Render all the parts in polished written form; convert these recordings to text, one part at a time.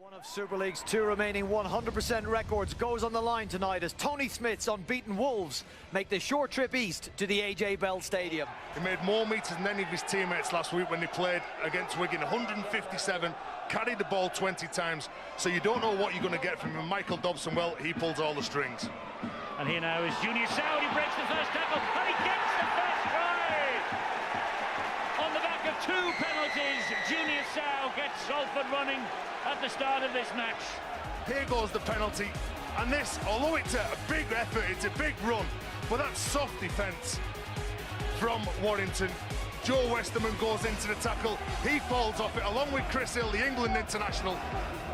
One of Super League's two remaining 100% records goes on the line tonight as Tony Smith's unbeaten Wolves make the short trip east to the AJ Bell Stadium. He made more metres than any of his teammates last week when they played against Wigan, 157, carried the ball 20 times, so you don't know what you're going to get from him. Michael Dobson, well, he pulls all the strings. And here now is Junior Sau. He breaks the first tackle and he gets the first try! On the back of two penalties, Junior Sau gets Salford running at the start of this match. Here goes the penalty, and this, although it's a big effort, it's a big run, but that's soft defence from Warrington. Joe Westerman goes into the tackle, he falls off it along with Chris Hill, the England international,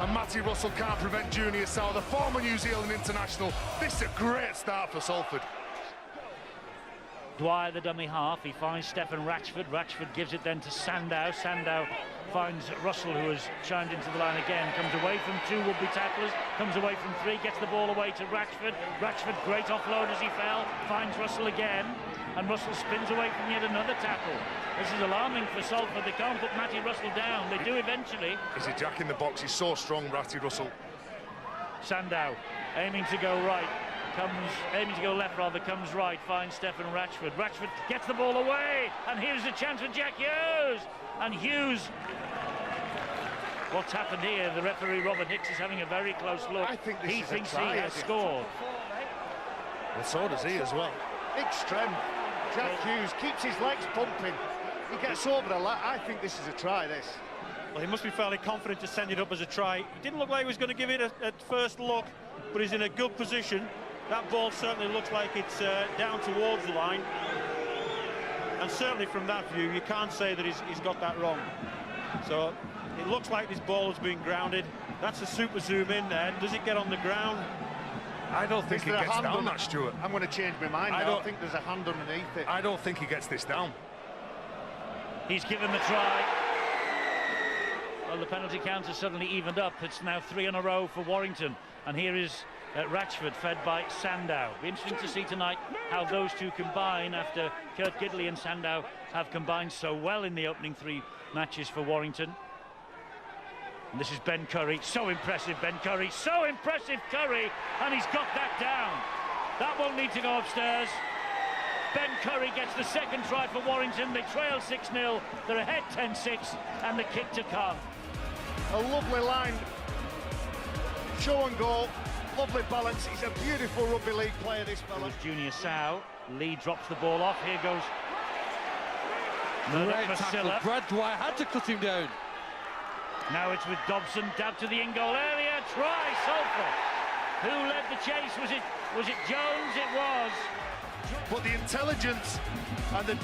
and Matty Russell can't prevent Junior Sau, the former New Zealand international. This is a great start for Salford. Dwyer, the dummy half, he finds Stefan Ratchford. Ratchford gives it then to Sandow. Sandow finds Russell, who has chimed into the line again, comes away from two would-be tacklers, comes away from three, gets the ball away to Ratchford. Ratchford, great offload as he fell, finds Russell again, and Russell spins away from yet another tackle. This is alarming for Salford. They can't put Matty Russell down. They do eventually. Is he jack in the box? He's so strong, Matty Russell. Sandow aiming to go right. Aiming to go left rather, comes right, finds Stefan Ratchford. Ratchford gets the ball away, and here's the chance for Jack Hughes. And Hughes, what's happened here? The referee Robert Hicks is having a very close look. I think he thinks he has scored. Well, so does he as well. Big strength. Jack Hughes keeps his legs pumping. He gets over the line. I think this is a try, this. Well, he must be fairly confident to send it up as a try. He didn't look like he was going to give it at first look, but he's in a good position. That ball certainly looks like it's down towards the line. And certainly from that view, you can't say that he's got that wrong. So it looks like this ball has been grounded. That's a super zoom in there. Does it get on the ground? I don't think he gets down that, Stuart. I'm going to change my mind now. I think there's a hand underneath it. I don't think he gets this down. He's given the try. Well, the penalty count has suddenly evened up. It's now 3 in a row for Warrington. And here is Ratchford, fed by Sandow. Be interesting to see tonight how those two combine after Kurt Gidley and Sandow have combined so well in the opening 3 matches for Warrington. And this is Ben Curry. So impressive, Ben Curry. So impressive, Curry. And he's got that down. That won't need to go upstairs. Ben Curry gets the second try for Warrington. They trail 6-0. They're ahead 10-6. And the kick to come. A lovely line. Show and goal. Lovely balance. He's a beautiful rugby league player, this fella. It was Junior Sau. Lee drops the ball off. Here goes Murdoch Masilla. Brad Dwyer had to cut him down. Now it's with Dobson, dab to the in-goal area. Try, Salford. Who led the chase? Was it Jones? It was. But the intelligence and the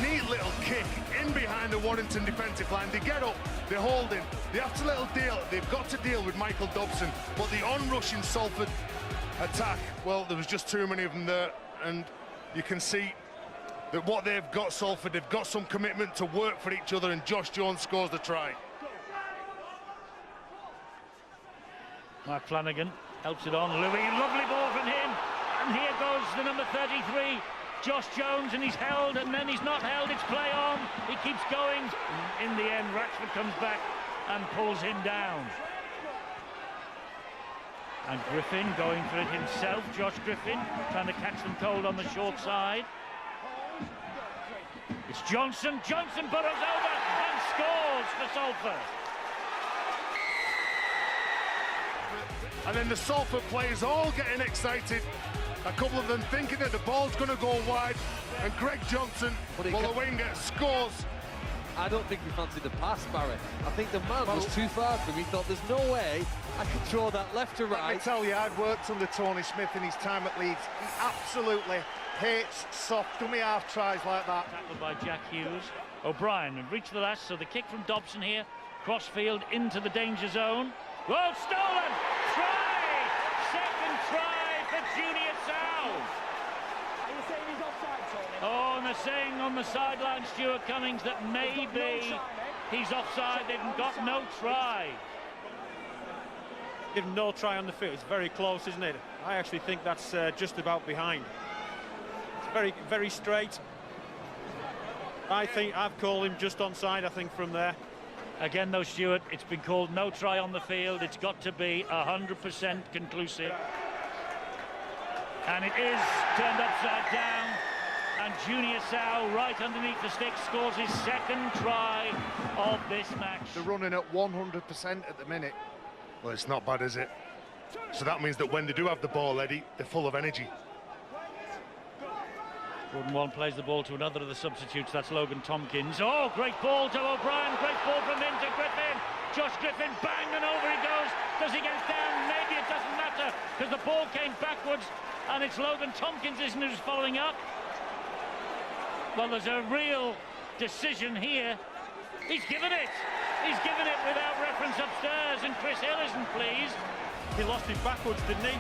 neat little kick in behind the Warrington defensive line, they get up, they hold him, they have to they've got to deal with Michael Dobson, but the on-rushing Salford attack, well, there was just too many of them there, and you can see that what they've got, Salford, they've got some commitment to work for each other, and Josh Jones scores the try. Mark Flanagan helps it on. Louis, lovely ball from him. And here goes the number 33, Josh Jones, and he's held, and then he's not held. It's play on. He keeps going. In the end, Ratchford comes back and pulls him down. And Griffin going for it himself. Josh Griffin trying to catch them cold on the short side. It's Johnson. Johnson burrows over and scores for Salford. And then the Salford players all getting excited. A couple of them thinking that the ball's going to go wide. And Greg Johnson, well, the winger, scores. I don't think he fancied the pass, Barry. I think the man was too far from him. He thought, there's no way I can throw that left to right. Let me tell you, I'd worked under Tony Smith in his time at Leeds. He absolutely hates soft dummy half tries like that. Tackled by Jack Hughes. O'Brien reached the last, so the kick from Dobson here. Crossfield into the danger zone. Well, stolen! Try! Second try for Junior Sau. Are you saying he's offside, Tony? Oh, and they're saying on the sideline, Stuart Cummings, that maybe he's offside. They've got no try. Give him no try on the field. It's very close, isn't it? I actually think that's just about behind. It's very, very straight. I think I've called him just onside, I think, from there. Again, though, Stuart, it's been called no try on the field. It's got to be 100% conclusive. And it is turned upside down. And Junior Sao, right underneath the stick, scores his second try of this match. They're running at 100% at the minute. Well, it's not bad, is it? So that means that when they do have the ball, Eddie, they're full of energy. Gordon One plays the ball to another of the substitutes. That's Logan Tompkins. Oh, great ball to O'Brien. Great ball from him to Griffin. Josh Griffin, bang, and over he goes. Does he get it down? Maybe it doesn't matter, because the ball came backwards, and it's Logan Tompkins, isn't it, who's following up? Well, there's a real decision here. He's given it. He's given it without reference upstairs, and Chris Hill isn't pleased. He lost it backwards, didn't he?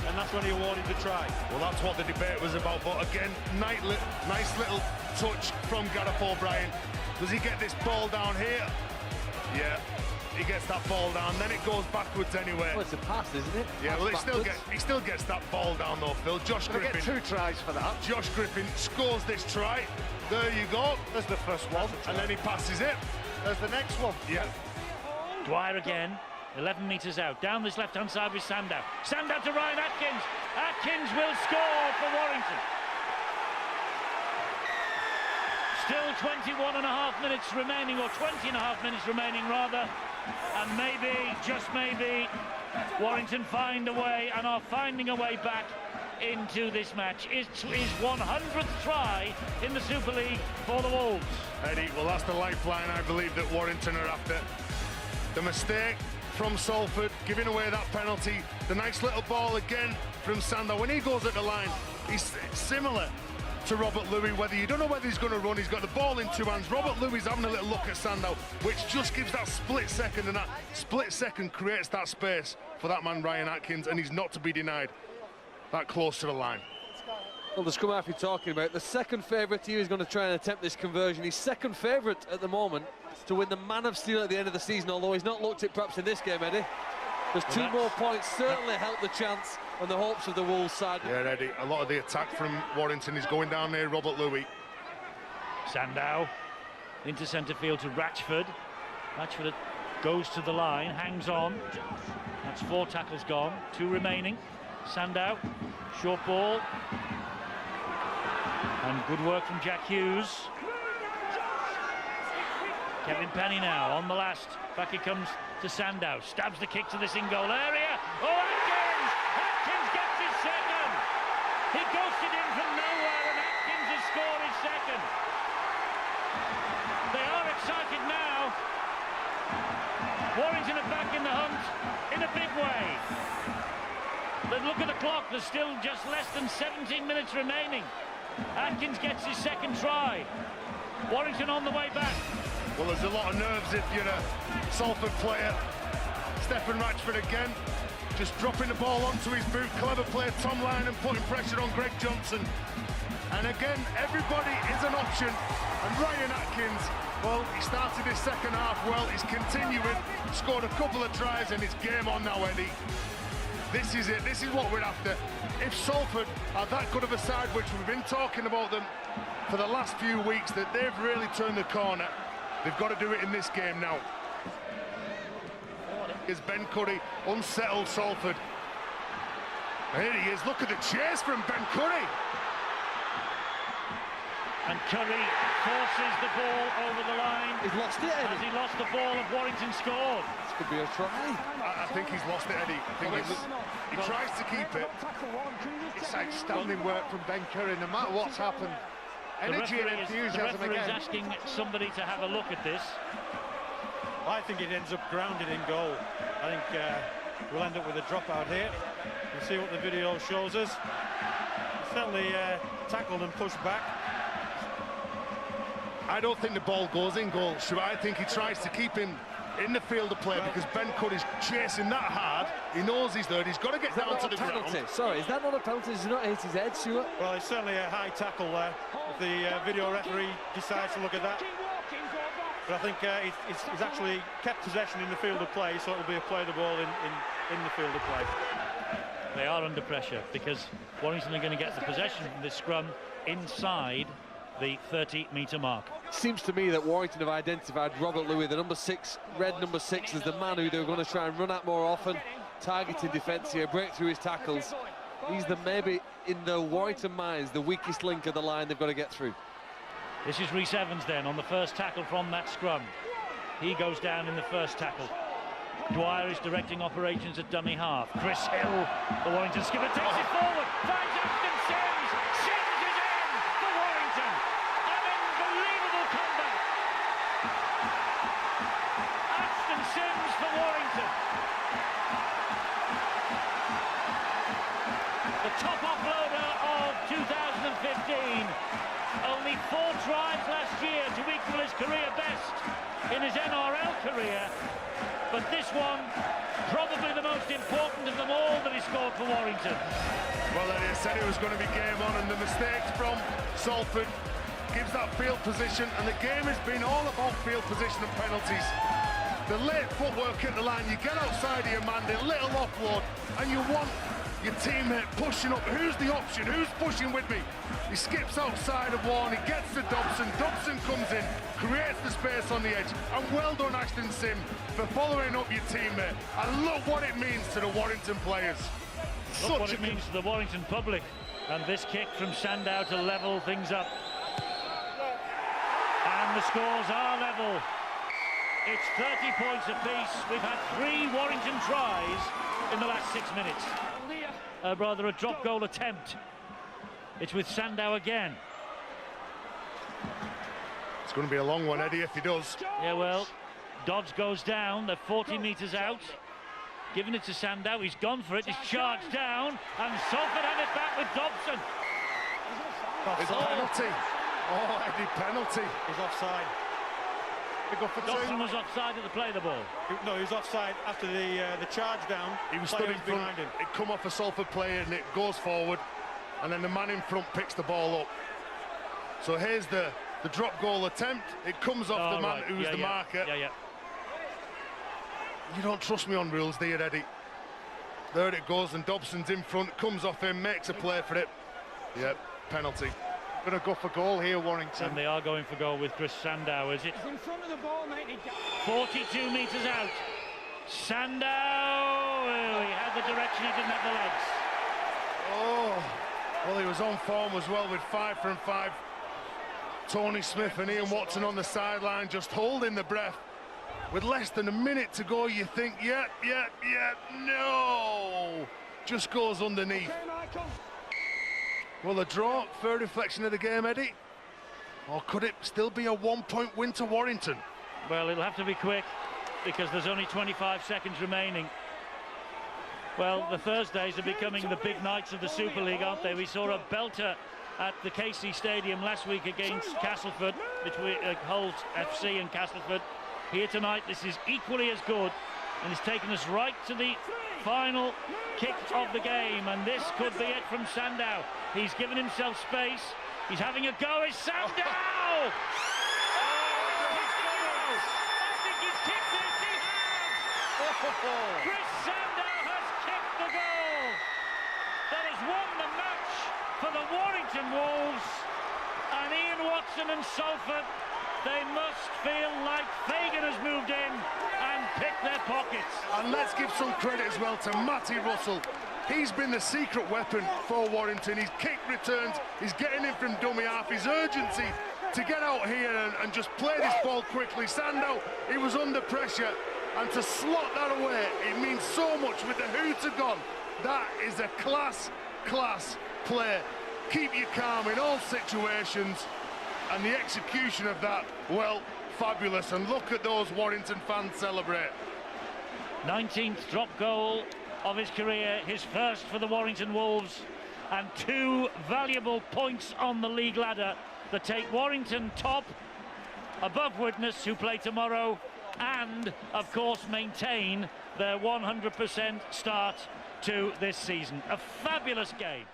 And that's when he awarded the try. Well, that's what the debate was about. But again, nice little touch from Gareth O'Brien. Does he get this ball down here? Yeah, he gets that ball down. Then it goes backwards anyway. Well, it's a pass, isn't it? Yeah, Pass well, backwards. he still gets that ball down though, Phil. Josh Gonna Griffin. get 2 tries for that. Josh Griffin scores this try. There you go. There's the first one. And then he passes it. There's the next one. Yeah. Dwyer again, 11 metres out, down this left-hand side with Sandow. Sandow to Ryan Atkins. Atkins will score for Warrington. Still 21.5 minutes remaining, or 20.5 minutes remaining rather. And maybe, just maybe, Warrington find a way, and are finding a way back into this match. It's his 100th try in the Super League for the Wolves. Eddie, well, that's the lifeline I believe that Warrington are after. The mistake from Salford, giving away that penalty. The nice little ball again from Sandow. When he goes at the line, he's similar to Robert Louis, whether you don't know whether he's going to run, he's got the ball in 2 hands. Robert Louis having a little look at Sandow, which just gives that split second, and that split second creates that space for that man Ryan Atkins, and he's not to be denied that close to the line. Well, the scrum half you're talking about, the second favourite here is going to try and attempt this conversion. He's second favourite at the moment to win the Man of Steel at the end of the season, although he's not looked it perhaps in this game, Eddie. There's 2 more points, certainly help the chance and the hopes of the Wolves side. Yeah, Eddie, a lot of the attack from Warrington is going down there, Robert Louis. Sandow into centre field to Ratchford. Ratchford goes to the line, hangs on. That's 4 tackles gone, 2 remaining. Sandow, short ball. And good work from Jack Hughes. Kevin Penny now on the last. Back he comes to Sandow. Stabs the kick to this in-goal area. Oh, Atkins! Atkins gets his second! He ghosted in from nowhere, and Atkins has scored his second. They are excited now. Warrington are back in the hunt in a big way. But look at the clock, there's still just less than 17 minutes remaining. Atkins gets his second try. Warrington on the way back. Well, there's a lot of nerves if you're a Salford player. Stephen Ratchford again, just dropping the ball onto his boot. Clever play, Tom Lyon, and putting pressure on Greg Johnson. And again, everybody is an option. And Ryan Atkins, well, he started his second half well. He's continuing, scored a couple of tries, and it's game on now, Eddie. This is it. This is what we're after. If Salford are that good of a side, which we've been talking about them for the last few weeks, that they've really turned the corner, they've got to do it in this game now. Is Ben Curry unsettled Salford? Here he is. Look at the chase from Ben Curry. And Curry forces the ball over the line. He's lost it, Eddie. Has he lost the ball? Have Warrington scored? This could be a try. I think he's lost it, Eddie. I think he tries to keep it. It's outstanding work from Ben Curry, no matter what's happened. Energy and enthusiasm the referee again. is asking somebody to have a look at this. I think it ends up grounded in goal. I think we'll end up with a dropout here. We'll see what the video shows us. Certainly tackled and pushed back. I don't think the ball goes in goal, Stuart. I think he tries to keep him in the field of play because Ben Curry's chasing that hard. He knows he's there. He's got to get down to the ground. Sorry, is that not a penalty? Does he not hit his head, Stuart? Well, it's certainly a high tackle there. If the video referee decides to look at that. But I think he's actually kept possession in the field of play, so it'll be a play the ball in the field of play. They are under pressure because Warrington are going to get the possession from this scrum inside the 30-metre mark. Seems to me that Warrington have identified Robert Louis, the number 6, red number 6, as the man who they're going to try and run at more often, targeting defence here, break through his tackles. He's the maybe, in the Warrington minds, the weakest link of the line they've got to get through. This is Rhys Evans then on the first tackle from that scrum. He goes down in the first tackle. Dwyer is directing operations at dummy half. Chris Hill, the Warrington skipper, takes it forward, finds Ashton Sims. Sims is in for Warrington. An unbelievable comeback. Ashton Sims for Warrington. The top offloader of 2015. Only 4 tries last year to equal his career best in his NRL career. But this one, probably the most important of them all that he scored for Warrington. Well, they said it was going to be game on, and the mistakes from Salford gives that field position, and the game has been all about field position and penalties. The late footwork at the line, you get outside of your man, the little offload, and you want your teammate pushing up. Who's the option? Who's pushing with me? He skips outside of Warren, he gets to Dobson. Dobson comes in, creates the space on the edge, and well done, Ashton Sim, for following up your teammate. And look what it means to the Warrington players. Look what it means to the Warrington public. And this kick from Sandow to level things up. And the scores are level. It's 30 points apiece. We've had 3 Warrington tries in the last 6 minutes. Rather a drop goal attempt. It's with Sandow again. It's going to be a long one, Eddie, if he does. Yeah, well, Dodds goes down. They're 40 metres out. Giving it to Sandow. He's gone for it. He's charged down. And Salford have it back with Dobson. It's a penalty. Oh, Eddie, penalty. He's offside. They go for Dobson was offside at the play of the ball. No, he was offside after the charge down. He was stood in front. Behind him. It come off a Salford player and it goes forward, and then the man in front picks the ball up. So here's the drop goal attempt. It comes off the man who's the marker. Yeah. You don't trust me on rules, do you, Eddie? There it goes, and Dobson's in front, comes off him, makes a play for it. Yep, penalty. Going to go for goal here, Warrington. And they are going for goal with Chris Sandow, is it? He's in front of the ball, mate. 42 metres out. Sandow! Oh, he had the direction, he didn't have the legs. Oh, well, he was on form as well with 5 from 5. Tony Smith and Ian Watson on the sideline just holding the breath. With less than a minute to go, you think, yep, no! Just goes underneath. Well, a draw, fair reflection of the game, Eddie. Or could it still be a 1-point win to Warrington? Well, it'll have to be quick, because there's only 25 seconds remaining. Well, the Thursdays are becoming the big nights of the Super League, aren't they? We saw a belter at the KC Stadium last week against Castleford, between Hull FC and Castleford. Here tonight, this is equally as good, and it's taken us right to the final kick of the game, and this could be it from Sandow. He's given himself space. He's having a go. It's Sandow! I think he's kicked this. He has! Chris Sandow has kicked the goal that has won the match for the Warrington Wolves. And Ian Watson and Salford, they must feel like Fagan has moved in and picked their pockets. And let's give some credit as well to Matty Russell. He's been the secret weapon for Warrington. His kick returns, he's getting in from dummy half, his urgency to get out here and just play this ball quickly. Sandow, he was under pressure, and to slot that away, it means so much with the hooter gone. That is a class play. Keep you calm in all situations, and the execution of that, well, fabulous. And look at those Warrington fans celebrate. 19th drop goal of his career, his first for the Warrington Wolves, and 2 valuable points on the league ladder that take Warrington top, above Widnes, who play tomorrow, and of course maintain their 100% start to this season. A fabulous game.